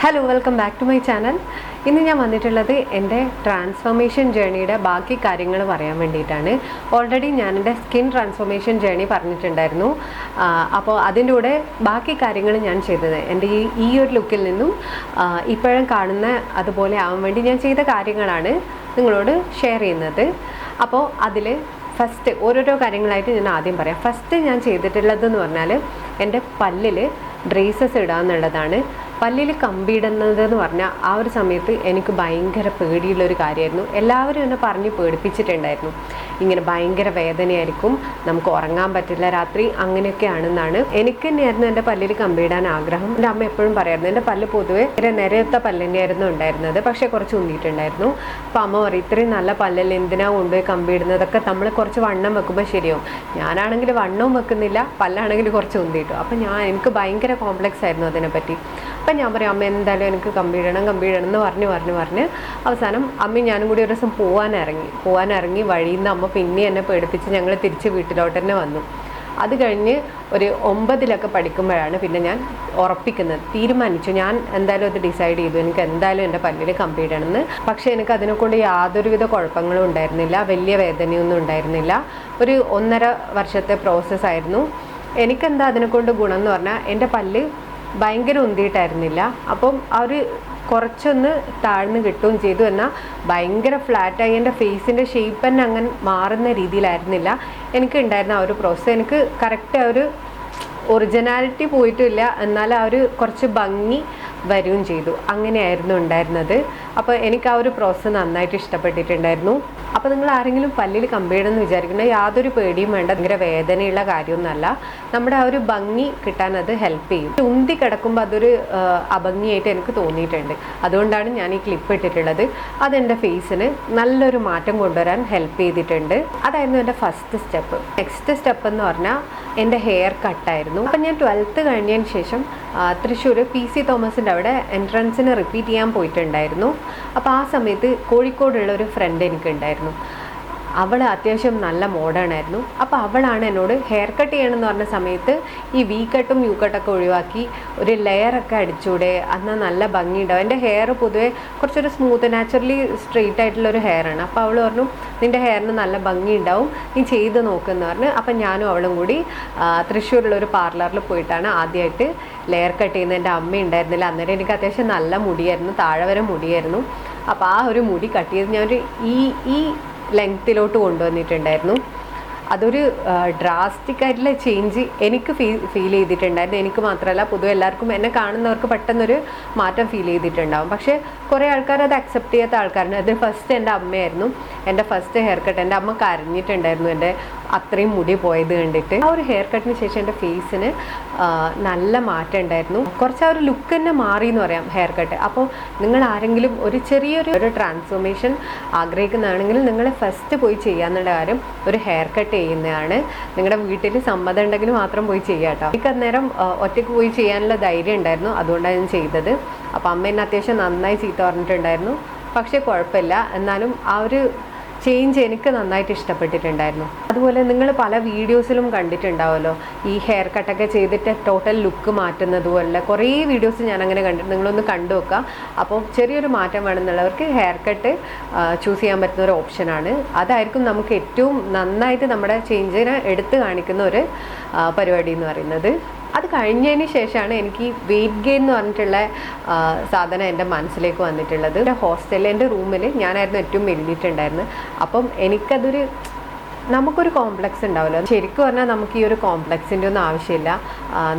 Hello, welcome back to my channel. ഇന്ന് ഞാൻ വന്നിട്ടുള്ളത് എൻ്റെ ട്രാൻസ്ഫോർമേഷൻ ജേണിയുടെ ബാക്കി കാര്യങ്ങൾ പറയാൻ വേണ്ടിയിട്ടാണ്. ഓൾറെഡി ഞാൻ എൻ്റെ സ്കിൻ ട്രാൻസ്ഫോർമേഷൻ ജേണി പറഞ്ഞിട്ടുണ്ടായിരുന്നു. അപ്പോൾ അതിൻ്റെ കൂടെ ബാക്കി കാര്യങ്ങൾ ഞാൻ ചെയ്തത് എൻ്റെ ഈ ഒരു ലുക്കിൽ നിന്നും ഇപ്പോഴും കാണുന്ന അതുപോലെ ആവാൻ വേണ്ടി ഞാൻ ചെയ്ത കാര്യങ്ങളാണ് നിങ്ങളോട് ഷെയർ ചെയ്യുന്നത്. അപ്പോൾ അതിൽ ഫസ്റ്റ് ഓരോരോ കാര്യങ്ങളായിട്ട് ഞാൻ ആദ്യം പറയാം. ഫസ്റ്റ് ഞാൻ ചെയ്തിട്ടുള്ളതെന്ന് പറഞ്ഞാൽ എൻ്റെ പല്ലിൽ ബ്രേസസ് ഇടാന്നുള്ളതാണ്. പല്ലിൽ കമ്പിയിടുന്നതെന്ന് പറഞ്ഞാൽ ആ ഒരു സമയത്ത് എനിക്ക് ഭയങ്കര പേടിയുള്ളൊരു കാര്യമായിരുന്നു. എല്ലാവരും എന്നെ പറഞ്ഞ് പേടിപ്പിച്ചിട്ടുണ്ടായിരുന്നു, ഇങ്ങനെ ഭയങ്കര വേദനയായിരിക്കും, നമുക്ക് ഉറങ്ങാൻ പറ്റില്ല രാത്രി, അങ്ങനെയൊക്കെയാണെന്നാണ്. എനിക്ക് തന്നെയായിരുന്നു എൻ്റെ പല്ലിൽ കമ്പിയിടാൻ ആഗ്രഹം. എൻ്റെ അമ്മ എപ്പോഴും പറയായിരുന്നു, എൻ്റെ പല്ല് പൊതുവെ നിരത്ത പല്ല് തന്നെയായിരുന്നു ഉണ്ടായിരുന്നത്, പക്ഷേ കുറച്ച് ഉന്തിയിട്ടുണ്ടായിരുന്നു. അപ്പോൾ അമ്മ പറയും, ഇത്രയും നല്ല പല്ലല്ലേ എന്തിനാ കൊണ്ടുപോയി കമ്പിയിടുന്നതൊക്കെ, നമ്മൾ കുറച്ച് വണ്ണം വെക്കുമ്പോൾ ശരിയാവും. ഞാനാണെങ്കിൽ വണ്ണവും വെക്കുന്നില്ല, പല്ലാണെങ്കിൽ കുറച്ച് ഉന്തിയിട്ടു. അപ്പം എനിക്ക് ഭയങ്കര കോംപ്ലക്സ് ആയിരുന്നു അതിനെപ്പറ്റി. അപ്പം ഞാൻ പറയും, അമ്മ എന്തായാലും എനിക്ക് കമ്പിയിടണം എന്ന് പറഞ്ഞ് അവസാനം അമ്മയും ഞാനും കൂടി ഒരു ദിവസം പോകാനിറങ്ങി വഴിയിൽ നിന്ന് അമ്മ പിന്നെ എന്നെ പേടിപ്പിച്ച് ഞങ്ങൾ തിരിച്ച് വീട്ടിലോട്ട് തന്നെ വന്നു. അത് കഴിഞ്ഞ് ഒരു 9 പഠിക്കുമ്പോഴാണ് പിന്നെ ഞാൻ തീരുമാനിച്ചു. ഞാൻ എന്തായാലും അത് ഡിസൈഡ് ചെയ്തു, എനിക്ക് എന്തായാലും എൻ്റെ പല്ലിൽ കമ്പിയിടണമെന്ന്. പക്ഷേ എനിക്ക് അതിനെക്കൊണ്ട് യാതൊരുവിധ കുഴപ്പങ്ങളും ഉണ്ടായിരുന്നില്ല, വലിയ വേദനയൊന്നും ഉണ്ടായിരുന്നില്ല. ഒരു 1.5 വർഷത്തെ പ്രോസസ്സായിരുന്നു. എനിക്കെന്താ അതിനെക്കൊണ്ട് ഗുണം എന്ന് പറഞ്ഞാൽ എൻ്റെ പല്ല് ഭയങ്കര ഉന്തിയിട്ടായിരുന്നില്ല. അപ്പം കുറച്ചൊന്ന് താഴ്ന്ന് കിട്ടുകയും ചെയ്തു. എന്നാൽ ഭയങ്കര ഫ്ലാറ്റായി എൻ്റെ ഫേസിൻ്റെ ഷേപ്പ് തന്നെ അങ്ങനെ മാറുന്ന രീതിയിലായിരുന്നില്ല എനിക്ക് ഉണ്ടായിരുന്ന ആ ഒരു പ്രോസസ്സ്. എനിക്ക് കറക്റ്റ് ആ ഒരു ഒറിജിനാലിറ്റി പോയിട്ടില്ല, എന്നാൽ ആ ഒരു കുറച്ച് ഭംഗി വരികയും ചെയ്തു. അങ്ങനെയായിരുന്നു ഉണ്ടായിരുന്നത്. അപ്പോൾ എനിക്ക് ആ ഒരു പ്രോസസ്സ് നന്നായിട്ട് ഇഷ്ടപ്പെട്ടിട്ടുണ്ടായിരുന്നു. അപ്പോൾ നിങ്ങൾ ആരെങ്കിലും പല്ലിൽ കമ്പിയിടുമെന്ന് വിചാരിക്കുന്നത് യാതൊരു പേടിയും വേണ്ട, ഭയങ്കര വേദനയുള്ള കാര്യമൊന്നുമല്ല. നമ്മുടെ ആ ഒരു ഭംഗി കിട്ടാൻ അത് ഹെൽപ്പ് ചെയ്യും. ഉന്തി കിടക്കുമ്പോൾ അതൊരു അഭംഗിയായിട്ട് എനിക്ക് തോന്നിയിട്ടുണ്ട്. അതുകൊണ്ടാണ് ഞാൻ ഈ ക്ലിപ്പ് ഇട്ടിട്ടുള്ളത്. അതെൻ്റെ ഫേസിന് നല്ലൊരു മാറ്റം കൊണ്ടുവരാൻ ഹെൽപ്പ് ചെയ്തിട്ടുണ്ട്. അതായിരുന്നു എൻ്റെ ഫസ്റ്റ് സ്റ്റെപ്പ്. നെക്സ്റ്റ് സ്റ്റെപ്പ് എന്ന് പറഞ്ഞാൽ എൻ്റെ ഹെയർ കട്ടായിരുന്നു. അപ്പം ഞാൻ 12th കഴിഞ്ഞതിന് ശേഷം തൃശ്ശൂർ PC തോമസിൻ്റെ അവിടെ എൻട്രൻസിന് റിപ്പീറ്റ് ചെയ്യാൻ പോയിട്ടുണ്ടായിരുന്നു. അപ്പോൾ ആ സമയത്ത് കോഴിക്കോടുള്ള ഒരു ഫ്രണ്ട് എനിക്കുണ്ടായിരുന്നു. അവൾ അത്യാവശ്യം നല്ല മോഡേൺ ആയിരുന്നു. അപ്പോൾ അവളാണ് എന്നോട് ഹെയർ കട്ട് ചെയ്യണമെന്ന് പറഞ്ഞ സമയത്ത് ഈ വി കട്ടും യു കട്ടൊക്കെ ഒഴിവാക്കി ഒരു ലെയറൊക്കെ അടിച്ചൂടെ, എന്നാൽ നല്ല ഭംഗിയുണ്ടാവും. എൻ്റെ ഹെയർ പൊതുവെ കുറച്ചൊരു സ്മൂത്ത് നാച്ചുറലി സ്ട്രെയിറ്റ് ആയിട്ടുള്ളൊരു ഹെയറാണ്. അപ്പോൾ അവൾ പറഞ്ഞു, നിൻ്റെ ഹെയറിന് നല്ല ഭംഗിയുണ്ടാവും, നീ ചെയ്ത് നോക്കുമെന്ന് പറഞ്ഞ്. അപ്പം ഞാനും അവളും കൂടി തൃശ്ശൂരുള്ളൊരു പാർലറിൽ പോയിട്ടാണ് ആദ്യമായിട്ട് ലെയർ കട്ട് ചെയ്യുന്നത്. എൻ്റെ അമ്മ ഉണ്ടായിരുന്നില്ല അന്നേരം. എനിക്ക് അത്യാവശ്യം നല്ല മുടിയായിരുന്നു, താഴെ വരെ മുടിയായിരുന്നു. അപ്പോൾ ആ ഒരു മുടി കട്ട് ചെയ്ത് ഞാനൊരു ഈ ലെങ്ത്തിലോട്ട് കൊണ്ടുവന്നിട്ടുണ്ടായിരുന്നു. അതൊരു ഡ്രാസ്റ്റിക് ആയിട്ടുള്ള ചേഞ്ച് എനിക്ക് ഫീൽ ചെയ്തിട്ടുണ്ടായിരുന്നു. എനിക്ക് മാത്രമല്ല, പൊതുവെ എല്ലാവർക്കും, എന്നെ കാണുന്നവർക്ക് പെട്ടെന്നൊരു മാറ്റം ഫീൽ ചെയ്തിട്ടുണ്ടാകും. പക്ഷേ കുറേ ആൾക്കാർ അത് അക്സെപ്റ്റ് ചെയ്യാത്ത ആൾക്കാരുണ്ട്. അത് ഫസ്റ്റ് എൻ്റെ അമ്മയായിരുന്നു എൻ്റെ ഫസ്റ്റ് ഹെയർ കട്ട്. എൻ്റെ അമ്മ കരഞ്ഞിട്ടുണ്ടായിരുന്നു എൻ്റെ അത്രയും മുടി പോയത് കണ്ടിട്ട്. ആ ഒരു ഹെയർ കട്ടിന് ശേഷം എൻ്റെ ഫേസിന് നല്ല മാറ്റം ഉണ്ടായിരുന്നു. കുറച്ച് ആ ഒരു ലുക്ക് തന്നെ മാറി എന്ന് പറയാം ഹെയർ കട്ട്. അപ്പോൾ നിങ്ങൾ ആരെങ്കിലും ഒരു ചെറിയൊരു ട്രാൻസ്ഫോർമേഷൻ ആഗ്രഹിക്കുന്നതാണെങ്കിൽ നിങ്ങൾ ഫസ്റ്റ് പോയി ചെയ്യാന്നുള്ള കാര്യം ഒരു ഹെയർ കട്ട് ചെയ്യുന്നതാണ്. നിങ്ങളുടെ വീട്ടിൽ സമ്മതം ഉണ്ടെങ്കിൽ മാത്രം പോയി ചെയ്യാം കേട്ടോ. എനിക്ക് അന്നേരം ഒറ്റയ്ക്ക് പോയി ചെയ്യാനുള്ള ധൈര്യം ഉണ്ടായിരുന്നു, അതുകൊണ്ടാണ് ഞാൻ ചെയ്തത്. അപ്പോൾ അമ്മ എന്നെ അത്യാവശ്യം നന്നായി ചീത്ത പറഞ്ഞിട്ടുണ്ടായിരുന്നു. പക്ഷേ കുഴപ്പമില്ല, എന്നാലും ആ ഒരു ചേഞ്ച് എനിക്ക് നന്നായിട്ട് ഇഷ്ടപ്പെട്ടിട്ടുണ്ടായിരുന്നു. അതുപോലെ നിങ്ങൾ പല വീഡിയോസിലും കണ്ടിട്ടുണ്ടാവുമല്ലോ, ഈ ഹെയർ കട്ടൊക്കെ ചെയ്തിട്ട് ടോട്ടൽ ലുക്ക് മാറ്റുന്നത് പോലെ കുറേ വീഡിയോസ് ഞാൻ അങ്ങനെ കണ്ടിട്ട്, നിങ്ങളൊന്ന് കണ്ടു നോക്കുക. അപ്പോൾ ചെറിയൊരു മാറ്റം വേണമെന്നുള്ളവർക്ക് ഹെയർ കട്ട് ചൂസ് ചെയ്യാൻ പറ്റുന്ന ഒരു ഓപ്ഷനാണ്. അതായിരിക്കും നമുക്ക് ഏറ്റവും നന്നായിട്ട് നമ്മുടെ ചേഞ്ചിനെ എടുത്തു കാണിക്കുന്ന ഒരു പരിപാടി എന്ന് പറയുന്നത്. അത് കഴിഞ്ഞതിന് ശേഷമാണ് എനിക്ക് വെയിറ്റ് ഗെയിൻ എന്ന് പറഞ്ഞിട്ടുള്ള സാധനം എൻ്റെ മനസ്സിലേക്ക് വന്നിട്ടുള്ളത്. എൻ്റെ ഹോസ്റ്റലിൽ എൻ്റെ റൂമിൽ ഞാനായിരുന്നു ഏറ്റവും മെലിഞ്ഞിട്ടുണ്ടായിരുന്നത്. അപ്പം നമുക്കൊരു കോംപ്ലക്സ് ഉണ്ടാവുമല്ലോ. ശരിക്കും പറഞ്ഞാൽ നമുക്ക് ഈ ഒരു കോംപ്ലക്സിൻ്റെ ഒന്നും ആവശ്യമില്ല.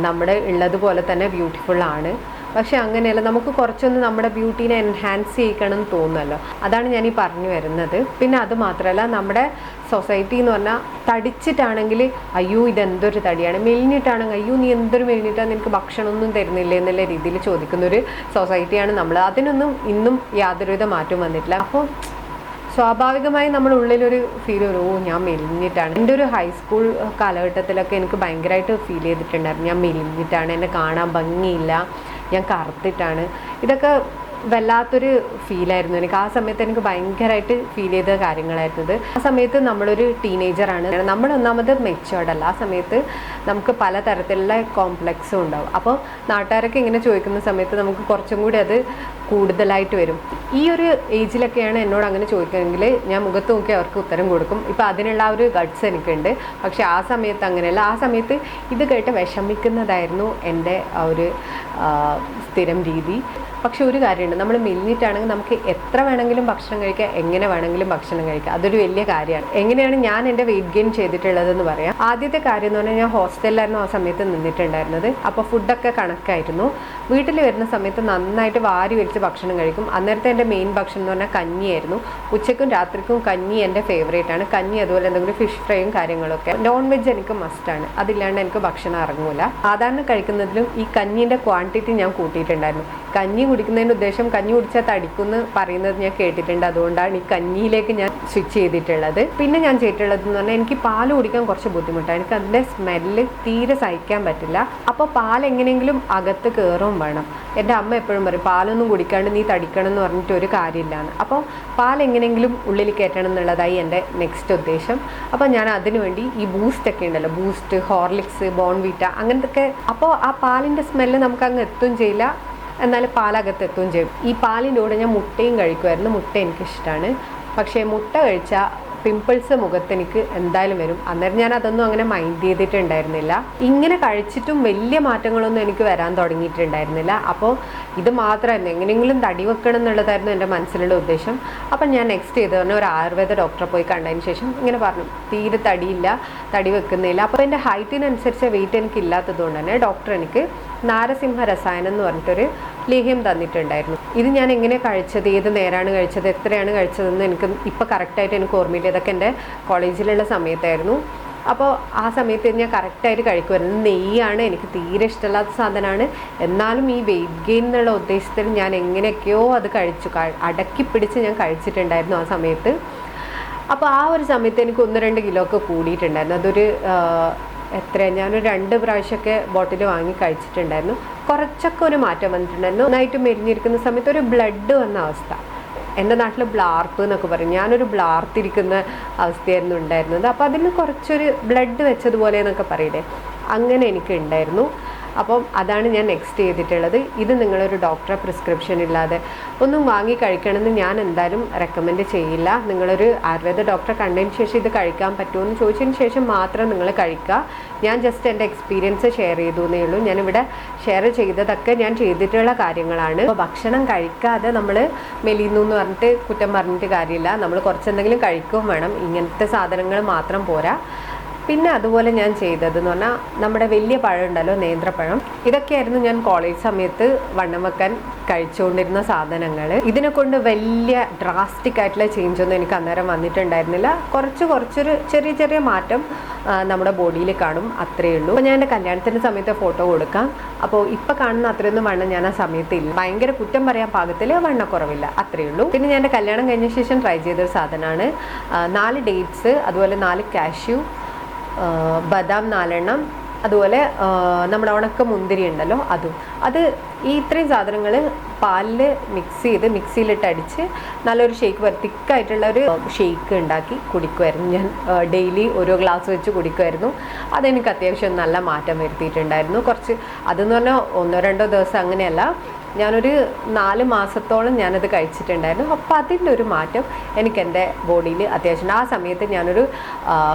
നമ്മുടെ ഉള്ളതുപോലെ തന്നെ ബ്യൂട്ടിഫുള്ളാണ്. പക്ഷെ അങ്ങനെയല്ല, നമുക്ക് കുറച്ചൊന്ന് നമ്മുടെ ബ്യൂട്ടീനെ എൻഹാൻസ് ചെയ്യിക്കണം എന്ന് തോന്നുമല്ലോ. അതാണ് ഞാൻ ഈ പറഞ്ഞു വരുന്നത്. പിന്നെ അത് മാത്രമല്ല, നമ്മുടെ സൊസൈറ്റി എന്ന് പറഞ്ഞാൽ തടിച്ചിട്ടാണെങ്കിൽ അയ്യോ ഇതെന്തൊരു തടിയാണ്, മെലിഞ്ഞിട്ടാണെങ്കിൽ അയ്യോ നീ എന്തൊരു മെലിഞ്ഞിട്ടാണ്, നിനക്ക് ഭക്ഷണമൊന്നും തരുന്നില്ല എന്നുള്ള രീതിയിൽ ചോദിക്കുന്നൊരു സൊസൈറ്റിയാണ് നമ്മൾ. അതിനൊന്നും ഇന്നും യാതൊരുവിധ മാറ്റവും വന്നിട്ടില്ല. അപ്പോൾ സ്വാഭാവികമായി നമ്മുടെ ഉള്ളിലൊരു ഫീൽ വരും, ഓ ഞാൻ മെലിഞ്ഞിട്ടാണ്. എൻ്റെ ഒരു ഹൈസ്കൂൾ കാലഘട്ടത്തിലൊക്കെ എനിക്ക് ഭയങ്കരമായിട്ട് ഫീൽ ചെയ്തിട്ടുണ്ടായിരുന്നു, ഞാൻ മെലിഞ്ഞിട്ടാണ്, എന്നെ കാണാൻ ഭംഗിയില്ല, ഞാൻ കറുത്തിട്ടാണ്. ഇതൊക്കെ വല്ലാത്തൊരു ഫീലായിരുന്നു എനിക്ക്. ആ സമയത്ത് എനിക്ക് ഭയങ്കരമായിട്ട് ഫീൽ ചെയ്ത കാര്യങ്ങളായിരുന്നത്. ആ സമയത്ത് നമ്മളൊരു ടീനേജറാണ്, നമ്മൾ ഒന്നാമത് മെച്ചുവേർഡ് അല്ല. ആ സമയത്ത് നമുക്ക് പലതരത്തിലുള്ള കോംപ്ലക്സും ഉണ്ടാവും. അപ്പോൾ നാട്ടുകാരൊക്കെ ഇങ്ങനെ ചോദിക്കുന്ന സമയത്ത് നമുക്ക് കുറച്ചും കൂടി അത് കൂടുതലായിട്ട് വരും. ഈ ഒരു ഏജിലൊക്കെയാണ് എന്നോട് അങ്ങനെ ചോദിക്കുകയെങ്കിൽ ഞാൻ മുഖത്ത് നോക്കി അവർക്ക് ഉത്തരം കൊടുക്കും. ഇപ്പോൾ അതിനുള്ള ആ ഒരു ഗട്ട്സ് എനിക്കുണ്ട്. പക്ഷേ ആ സമയത്ത് അങ്ങനെയല്ല. ആ സമയത്ത് ഇത് കേട്ട് വിഷമിക്കുന്നതായിരുന്നു എൻ്റെ ആ ഒരു സ്ഥിരം രീതി. പക്ഷെ ഒരു കാര്യമുണ്ട്, നമ്മൾ മെലിഞ്ഞിട്ടാണെങ്കിൽ നമുക്ക് എത്ര വേണമെങ്കിലും ഭക്ഷണം കഴിക്കാം, എങ്ങനെ വേണമെങ്കിലും ഭക്ഷണം കഴിക്കാം. അതൊരു വലിയ കാര്യമാണ്. എങ്ങനെയാണ് ഞാൻ എൻ്റെ വെയിറ്റ് ഗെയിൻ ചെയ്തിട്ടുള്ളതെന്ന് പറയാം. ആദ്യത്തെ കാര്യം എന്ന് പറഞ്ഞാൽ ഞാൻ ഹോസ്റ്റലിലായിരുന്നു ആ സമയത്ത് നിന്നിട്ടുണ്ടായിരുന്നത്. അപ്പോൾ ഫുഡൊക്കെ കണക്കായിരുന്നു. വീട്ടിൽ വരുന്ന സമയത്ത് നന്നായിട്ട് വാരി വലിച്ച് ഭക്ഷണം കഴിക്കും. അന്നേരത്തെ എൻ്റെ മെയിൻ ഭക്ഷണം എന്ന് പറഞ്ഞാൽ കഞ്ഞിയായിരുന്നു. ഉച്ചയ്ക്കും രാത്രിക്കും കഞ്ഞി എൻ്റെ ഫേവറേറ്റ് ആണ്. കഞ്ഞി അതുപോലെ എന്തെങ്കിലും ഫിഷ് ഫ്രൈയും കാര്യങ്ങളൊക്കെ. നോൺ വെജ് എനിക്ക് മസ്റ്റാണ്, അതില്ലാണ്ട് എനിക്ക് ഭക്ഷണം ഇറങ്ങൂല. സാധാരണ കഴിക്കുന്നതിലും ഈ കഞ്ഞീൻ്റെ ക്വാണ്ടിറ്റി ഞാൻ കൂട്ടിയിട്ടുണ്ടായിരുന്നു. കഞ്ഞി കുടിക്കുന്നതിൻ്റെ ഉദ്ദേശം കഞ്ഞി കുടിച്ചാൽ തടിക്കുമെന്ന് പറയുന്നത് ഞാൻ കേട്ടിട്ടുണ്ട്. അതുകൊണ്ടാണ് ഈ കഞ്ഞിയിലേക്ക് ഞാൻ സ്വിച്ച് ചെയ്തിട്ടുള്ളത്. പിന്നെ ഞാൻ ചെയ്തിട്ടുള്ളത് എന്ന് പറഞ്ഞാൽ എനിക്ക് പാല് കുടിക്കാൻ കുറച്ച് ബുദ്ധിമുട്ടാണ്. എനിക്ക് അതിൻ്റെ സ്മെല്ല് തീരെ സഹിക്കാൻ പറ്റില്ല. അപ്പോൾ പാൽ എങ്ങനെയെങ്കിലും അകത്ത് കയറും വേണം. എൻ്റെ അമ്മ എപ്പോഴും പറയും പാലൊന്നും കുടിക്കാണ്ട് നീ തടിക്കണം എന്ന് പറഞ്ഞിട്ട് ഒരു കാര്യമില്ലാന്ന്. അപ്പോൾ പാൽ എങ്ങനെയെങ്കിലും ഉള്ളിൽ കയറ്റണം എന്നുള്ളതായി എൻ്റെ നെക്സ്റ്റ് ഉദ്ദേശം. അപ്പോൾ ഞാൻ അതിനുവേണ്ടി ഈ ബൂസ്റ്റൊക്കെ ഉണ്ടല്ലോ, ബൂസ്റ്റ്, ഹോർലിക്സ്, ബോൺവിറ്റ അങ്ങനത്തെ. അപ്പോൾ ആ പാലിൻ്റെ സ്മെല്ല് നമുക്ക് അങ്ങ് എത്തുകയും ചെയ്യില്ല, എന്നാൽ പാലകത്ത് എത്തുകയും ചെയ്യും. ഈ പാലിൻ്റെ കൂടെ ഞാൻ മുട്ടയും കഴിക്കുമായിരുന്നു. മുട്ട എനിക്കിഷ്ടമാണ്. പക്ഷേ മുട്ട കഴിച്ചാൽ പിമ്പിൾസ് മുഖത്ത് എനിക്ക് എന്തായാലും വരും. അന്നേരം ഞാൻ അതൊന്നും അങ്ങനെ മൈൻഡ് ചെയ്തിട്ടുണ്ടായിരുന്നില്ല. ഇങ്ങനെ കഴിച്ചിട്ടും വലിയ മാറ്റങ്ങളൊന്നും എനിക്ക് വരാൻ തുടങ്ങിയിട്ടുണ്ടായിരുന്നില്ല. അപ്പോൾ ഇത് മാത്രമായിരുന്നു, എങ്ങനെയെങ്കിലും തടി വെക്കണം എന്നുള്ളതായിരുന്നു എൻ്റെ മനസ്സിലുള്ള ഉദ്ദേശം. അപ്പം ഞാൻ നെക്സ്റ്റ് ചെയ്ത് പറഞ്ഞാൽ ഒരു ആയുർവേദ ഡോക്ടറെ പോയി കണ്ടതിന് ശേഷം ഇങ്ങനെ പറഞ്ഞു തീരെ തടിയില്ല, തടി വെക്കുന്നില്ല. അപ്പോൾ എൻ്റെ ഹൈറ്റിനനുസരിച്ച് വെയിറ്റ് എനിക്ക് ഇല്ലാത്തതുകൊണ്ട് തന്നെ ഡോക്ടർ എനിക്ക് നാരസിംഹ രസായനം എന്ന് പറഞ്ഞിട്ടൊരു ലേഹ്യം തന്നിട്ടുണ്ടായിരുന്നു. ഇത് ഞാൻ എങ്ങനെ കഴിച്ചത്, ഏത് നേരാണ് കഴിച്ചത്, എത്രയാണ് കഴിച്ചതെന്ന് എനിക്ക് ഇപ്പോൾ കറക്റ്റായിട്ട് എനിക്ക് ഓർമ്മയില്ല. ഇതൊക്കെ എൻ്റെ കോളേജിലുള്ള സമയത്തായിരുന്നു. അപ്പോൾ ആ സമയത്ത് ഞാൻ കറക്റ്റായിട്ട് കഴിക്കുമായിരുന്നു. നെയ്യാണ് എനിക്ക് തീരെ ഇഷ്ടമില്ലാത്ത സാധനമാണ്. എന്നാലും ഈ വെയിറ്റ് ഗെയിൻ എന്നുള്ള ഉദ്ദേശത്തിൽ ഞാൻ എങ്ങനെയൊക്കെയോ അത് കഴിച്ചു, അടക്കി പിടിച്ച് ഞാൻ കഴിച്ചിട്ടുണ്ടായിരുന്നു ആ സമയത്ത്. അപ്പോൾ ആ ഒരു സമയത്ത് എനിക്ക് 1-2 കിലോ ഒക്കെ കൂടിയിട്ടുണ്ടായിരുന്നു. അതൊരു ഞാനൊരു 2 പ്രാവശ്യമൊക്കെ ബോട്ടിൽ വാങ്ങി കഴിച്ചിട്ടുണ്ടായിരുന്നു. കുറച്ചൊക്കെ ഒരു മാറ്റം വന്നിട്ടുണ്ടായിരുന്നു. നന്നായിട്ട് മെലിഞ്ഞിരിക്കുന്ന സമയത്ത് ഒരു ബ്ലഡ് വന്ന അവസ്ഥ. എൻ്റെ നാട്ടിൽ ബ്ലാർപ്പ് എന്നൊക്കെ പറയും. ഞാനൊരു ബ്ലാർത്തിരിക്കുന്ന അവസ്ഥയായിരുന്നു ഉണ്ടായിരുന്നത്. അപ്പോൾ അതിന് കുറച്ചൊരു ബ്ലഡ് വെച്ചതുപോലെ എന്നൊക്കെ പറയില്ലേ, അങ്ങനെ എനിക്ക് ഉണ്ടായിരുന്നു. അപ്പം അതാണ് ഞാൻ നെക്സ്റ്റ് ചെയ്തിട്ടുള്ളത്. ഇത് നിങ്ങളൊരു ഡോക്ടറെ പ്രിസ്ക്രിപ്ഷൻ ഇല്ലാതെ ഒന്നും വാങ്ങി കഴിക്കണമെന്ന് ഞാൻ എന്തായാലും റെക്കമെൻഡ് ചെയ്യില്ല. നിങ്ങളൊരു ആയുർവേദ ഡോക്ടറെ കണ്ടതിന് ശേഷം ഇത് കഴിക്കാൻ പറ്റുമോ എന്ന് ചോദിച്ചതിന് ശേഷം മാത്രം നിങ്ങൾ കഴിക്കുക. ഞാൻ ജസ്റ്റ് എൻ്റെ എക്സ്പീരിയൻസ് ഷെയർ ചെയ്തു എന്നേ ഉള്ളൂ. ഞാനിവിടെ ഷെയർ ചെയ്തതൊക്കെ ഞാൻ ചെയ്തിട്ടുള്ള കാര്യങ്ങളാണ്. അപ്പോൾ ഭക്ഷണം കഴിക്കാതെ നമ്മൾ മെലിയുന്നു എന്ന് പറഞ്ഞിട്ട് കുറ്റം പറഞ്ഞിട്ട് കാര്യമില്ല. നമ്മൾ കുറച്ചെന്തെങ്കിലും കഴിക്കുകയും വേണം. ഇങ്ങനത്തെ സാധനങ്ങൾ മാത്രം പോരാ. പിന്നെ അതുപോലെ ഞാൻ ചെയ്തതെന്ന് പറഞ്ഞാൽ നമ്മുടെ വലിയ പഴം ഉണ്ടല്ലോ, നേന്ത്രപ്പഴം, ഇതൊക്കെയായിരുന്നു ഞാൻ കോളേജ് സമയത്ത് വണ്ണം വെക്കാൻ കഴിച്ചുകൊണ്ടിരുന്ന സാധനങ്ങൾ. ഇതിനെ കൊണ്ട് വലിയ ഡ്രാസ്റ്റിക് ആയിട്ടുള്ള ചേഞ്ച് ഒന്നും എനിക്ക് അന്നേരം വന്നിട്ടുണ്ടായിരുന്നില്ല. കുറച്ചൊരു ചെറിയ മാറ്റം നമ്മുടെ ബോഡിയിൽ കാണും, അത്രയേ ഉള്ളൂ. അപ്പോൾ ഞാൻ എൻ്റെ കല്യാണത്തിൻ്റെ സമയത്ത് ഫോട്ടോ കൊടുക്കാം. അപ്പോൾ ഇപ്പോൾ കാണുന്ന അത്രയൊന്നും വണ്ണം ഞാൻ ആ സമയത്ത് ഇല്ല. ഭയങ്കര കുറ്റം പറയാൻ പാകത്തിൽ വണ്ണക്കുറവില്ല, അത്രയേ ഉള്ളൂ. പിന്നെ ഞാൻ എൻ്റെ കല്യാണം കഴിഞ്ഞ ശേഷം ട്രൈ ചെയ്തൊരു സാധനമാണ് 4 ഡേറ്റ്സ്, അതുപോലെ 4 കാഷ്യൂ, ബദാം 4 എണ്ണം, അതുപോലെ നമ്മുടെ ഉണക്ക മുന്തിരി ഉണ്ടല്ലോ അത് ഈ ഇത്രയും സാധനങ്ങൾ പാലിൽ മിക്സ് ചെയ്ത് മിക്സിയിലിട്ട് അടിച്ച് നല്ലൊരു ഷേക്ക് തിക്കായിട്ടുള്ള ഒരു ഷേക്ക് ഉണ്ടാക്കി കുടിക്കുമായിരുന്നു. ഞാൻ ഡെയിലി ഓരോ ഗ്ലാസ് വെച്ച് കുടിക്കുമായിരുന്നു. അതെനിക്ക് അത്യാവശ്യം നല്ല മാറ്റം വരുത്തിയിട്ടുണ്ടായിരുന്നു. കുറച്ച് അതെന്ന് പറഞ്ഞാൽ 1-2 ദിവസം അങ്ങനെയല്ല, ഞാനൊരു 4 മാസത്തോളം ഞാനത് കഴിച്ചിട്ടുണ്ടായിരുന്നു. അപ്പോൾ അതിൻ്റെ ഒരു മാറ്റം എനിക്ക് എൻ്റെ ബോഡിയിൽ അത്യാവശ്യം. ആ സമയത്ത് ഞാനൊരു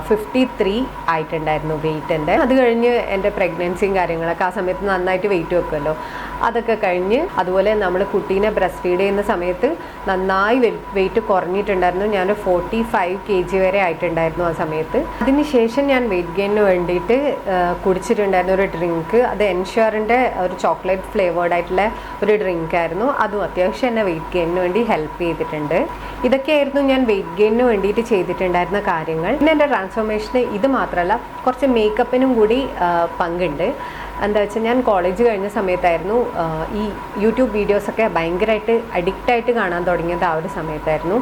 53 ആയിട്ടുണ്ടായിരുന്നു വെയിറ്റ് എൻ്റെ. അത് കഴിഞ്ഞ് എൻ്റെ പ്രഗ്നൻസിയും കാര്യങ്ങളൊക്കെ ആ സമയത്ത് നന്നായിട്ട് വെയിറ്റ് വെക്കുമല്ലോ, അതൊക്കെ കഴിഞ്ഞ് അതുപോലെ നമ്മൾ കുട്ടീനെ ബ്രസ്റ്റ് ഫീഡ് ചെയ്യുന്ന സമയത്ത് നന്നായി വെയിറ്റ് കുറഞ്ഞിട്ടുണ്ടായിരുന്നു. ഞാൻ 45 kg വരെ ആയിട്ടുണ്ടായിരുന്നു ആ സമയത്ത്. അതിനുശേഷം ഞാൻ വെയിറ്റ് ഗെയിനിന് വേണ്ടിയിട്ട് കുടിച്ചിട്ടുണ്ടായിരുന്ന ഒരു ഡ്രിങ്ക്, അത് എൻഷുറിൻ്റെ ഒരു ചോക്ലേറ്റ് ഫ്ലേവേർഡ് ആയിട്ടുള്ള ഒരു ഡ്രിങ്കായിരുന്നു. അതും അത്യാവശ്യം എന്നെ വെയിറ്റ് ഗെയിനിന് വേണ്ടി ഹെൽപ്പ് ചെയ്തിട്ടുണ്ട്. ഇതൊക്കെയായിരുന്നു ഞാൻ വെയിറ്റ് ഗെയിനിന് വേണ്ടിയിട്ട് ചെയ്തിട്ടുണ്ടായിരുന്ന കാര്യങ്ങൾ. പിന്നെ എൻ്റെ ട്രാൻസ്ഫോർമേഷന് ഇത് മാത്രമല്ല, കുറച്ച് മേക്കപ്പിനും കൂടി പങ്കുണ്ട്. എന്താ വെച്ചാൽ ഞാൻ കോളേജ് കഴിഞ്ഞ സമയത്തായിരുന്നു ഈ യൂട്യൂബ് വീഡിയോസൊക്കെ ഭയങ്കരമായിട്ട് അഡിക്റ്റായിട്ട് കാണാൻ തുടങ്ങിയത്. ആ ഒരു സമയത്തായിരുന്നു.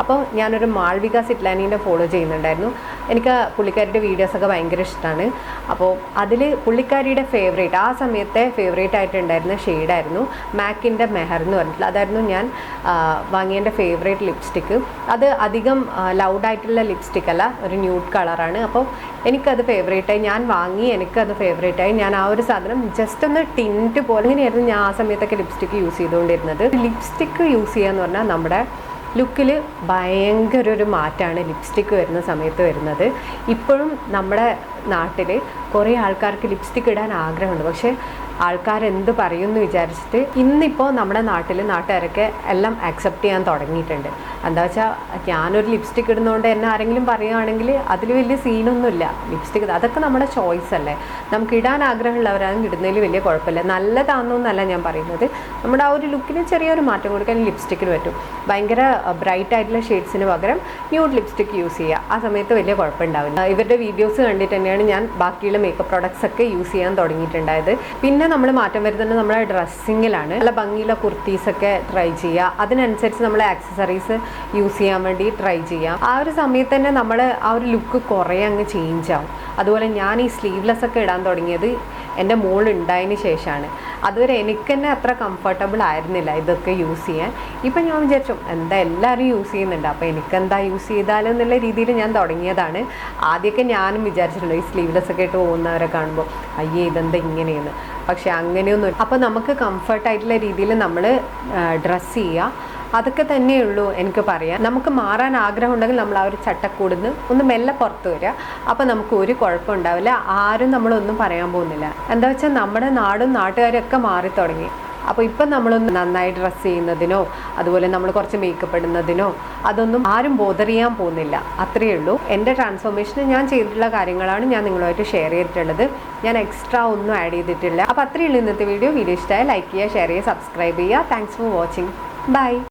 അപ്പോൾ ഞാനൊരു മാൾവിക സിറ്റ്ലാനിൻ്റെ ഫോളോ ചെയ്യുന്നുണ്ടായിരുന്നു. എനിക്ക് പുള്ളിക്കാരിയുടെ വീഡിയോസൊക്കെ ഭയങ്കര ഇഷ്ടമാണ്. അപ്പോൾ അതിൽ പുള്ളിക്കാരിയുടെ ഫേവറേറ്റ്, ആ സമയത്തെ ഫേവറേറ്റ് ആയിട്ടുണ്ടായിരുന്ന ഷെയ്ഡായിരുന്നു മാക്കിൻ്റെ മെഹർ എന്ന് പറഞ്ഞിട്ടുള്ള. അതായിരുന്നു ഞാൻ വാങ്ങിയ എൻ്റെ ഫേവറേറ്റ് ലിപ്സ്റ്റിക്ക്. അത് അധികം ലൗഡായിട്ടുള്ള ലിപ്സ്റ്റിക് അല്ല, ഒരു ന്യൂഡ് കളറാണ്. അപ്പോൾ എനിക്കത് ഫേവറേറ്റായി, ഞാൻ വാങ്ങി, എനിക്കത് ഫേവറേറ്റായി. ഞാൻ ആ ഒരു സാധനം ജസ്റ്റ് ഒന്ന് ടിൻറ്റ് പോലെ ഇങ്ങനെയായിരുന്നു ഞാൻ ആ സമയത്തൊക്കെ ലിപ്സ്റ്റിക്ക് യൂസ് ചെയ്തുകൊണ്ടിരുന്നത്. ലിപ്സ്റ്റിക്ക് യൂസ് ചെയ്യുക എന്ന് പറഞ്ഞാൽ നമ്മുടെ ലുക്കിൽ ഭയങ്കര ഒരു മാറ്റമാണ് ലിപ്സ്റ്റിക്ക് വരുന്ന സമയത്ത് വരുന്നത്. ഇപ്പോഴും നമ്മുടെ നാട്ടിൽ കുറേ ആൾക്കാർക്ക് ലിപ്സ്റ്റിക്ക് ഇടാൻ ആഗ്രഹമുണ്ട്, പക്ഷേ ആൾക്കാരെന്ത് പറയുമെന്ന് വിചാരിച്ചിട്ട് ഇന്നിപ്പോൾ നമ്മുടെ നാട്ടുകാരൊക്കെ എല്ലാം അക്സെപ്റ്റ് ചെയ്യാൻ തുടങ്ങിയിട്ടുണ്ട്. എന്താ വെച്ചാൽ ഞാനൊരു ലിപ്സ്റ്റിക്ക് ഇടുന്നതുകൊണ്ട് എന്നെ ആരെങ്കിലും പറയുകയാണെങ്കിൽ അതിൽ വലിയ സീനൊന്നുമില്ല. ലിപ്സ്റ്റിക്ക് അതൊക്കെ നമ്മുടെ ചോയ്സ് അല്ലേ. നമുക്ക് ഇടാൻ ആഗ്രഹമുള്ളവരാണെങ്കിൽ ഇടുന്നതിൽ വലിയ കുഴപ്പമില്ല. നല്ലതാണെന്നല്ല ഞാൻ പറയുന്നത്, നമ്മുടെ ആ ഒരു ലുക്കിന് ചെറിയൊരു മാറ്റം കൊടുക്കാൻ ലിപ്സ്റ്റിക്കിന് പറ്റും. ഭയങ്കര ബ്രൈറ്റ് ആയിട്ടുള്ള ഷെയ്ഡ്സിന് പകരം ന്യൂഡ് ലിപ്സ്റ്റിക്ക് യൂസ് ചെയ്യുക, ആ സമയത്ത് വലിയ കുഴപ്പമുണ്ടാവില്ല. ഇവരുടെ വീഡിയോസ് കണ്ടിട്ട് തന്നെയാണ് ഞാൻ ബാക്കിയുള്ള മേക്കപ്പ് പ്രോഡക്ട്സ് ഒക്കെ യൂസ് ചെയ്യാൻ തുടങ്ങിയിട്ടുണ്ടായത്. പിന്നെ നമ്മൾ മാറ്റം വരുന്നത് നമ്മുടെ ഡ്രസ്സിങ്ങിലാണ്. നല്ല ഭംഗിയുള്ള കുർത്തീസൊക്കെ ട്രൈ ചെയ്യുക, അതിനനുസരിച്ച് നമ്മൾ ആക്സസറീസ് യൂസ് ചെയ്യാൻ വേണ്ടി ട്രൈ ചെയ്യാം. ആ ഒരു സമയത്ത് തന്നെ നമ്മൾ ആ ഒരു ലുക്ക് കുറേ അങ്ങ് ചേഞ്ച് ആവും. അതുപോലെ ഞാൻ ഈ സ്ലീവ്ലെസ് ഒക്കെ ഇടാൻ തുടങ്ങിയത് എൻ്റെ മോൾ ഉണ്ടായതിന് ശേഷമാണ്. അതുവരെ എനിക്ക് തന്നെ അത്ര കംഫർട്ടബിൾ ആയിരുന്നില്ല ഇതൊക്കെ യൂസ് ചെയ്യാൻ. ഇപ്പം ഞാൻ വിചാരിച്ചു എന്താ എല്ലാവരും യൂസ് ചെയ്യുന്നുണ്ട്, അപ്പോൾ എനിക്കെന്താ യൂസ് ചെയ്താലും എന്നുള്ള രീതിയിൽ ഞാൻ തുടങ്ങിയതാണ്. ആദ്യമൊക്കെ ഞാനും വിചാരിച്ചിട്ടുണ്ട് ഈ സ്ലീവ്ലെസ് ഒക്കെ ഇട്ട് പോകുന്നവരെ കാണുമ്പോൾ അയ്യേ ഇതെന്താ ഇങ്ങനെയെന്ന്. പക്ഷെ അങ്ങനെയൊന്നും. അപ്പോൾ നമുക്ക് കംഫർട്ടായിട്ടുള്ള രീതിയിൽ നമ്മൾ ഡ്രസ്സ് ചെയ്യുക, അതൊക്കെ തന്നെയുള്ളൂ എനിക്ക് പറയാം. നമുക്ക് മാറാൻ ആഗ്രഹം ഉണ്ടെങ്കിൽ നമ്മൾ ആ ഒരു ചട്ടക്കൂടുന്ന് ഒന്ന് മെല്ലെ പുറത്ത് വരിക, അപ്പോൾ നമുക്ക് ഒരു കുഴപ്പം ഉണ്ടാവില്ല. ആരും നമ്മളൊന്നും പറയാൻ പോകുന്നില്ല. എന്താ വെച്ചാൽ നമ്മുടെ നാടും നാട്ടുകാരും ഒക്കെ മാറി തുടങ്ങി. അപ്പോൾ ഇപ്പം നമ്മളൊന്ന് നന്നായി ഡ്രസ്സ് ചെയ്യുന്നതിനോ അതുപോലെ നമ്മൾ കുറച്ച് മേക്കപ്പ് ഇടുന്നതിനോ അതൊന്നും ആരും ബോദർ ചെയ്യാൻ പോകുന്നില്ല. അത്രയേ ഉള്ളൂ. എൻ്റെ ട്രാൻസ്ഫോർമേഷന് ഞാൻ ചെയ്തിട്ടുള്ള കാര്യങ്ങളാണ് ഞാൻ നിങ്ങളുമായിട്ട് ഷെയർ ചെയ്തിട്ടുള്ളത്. ഞാൻ എക്സ്ട്രാ ഒന്നും ആഡ് ചെയ്തിട്ടില്ല. അപ്പോൾ അത്രയേ ഉള്ളൂ ഇന്നത്തെ വീഡിയോ. വീഡിയോ ഇഷ്ടമായി ലൈക്ക് ചെയ്യുക, ഷെയർ ചെയ്യുക, സബ്സ്ക്രൈബ് ചെയ്യുക. Thanks for watching. ബൈ.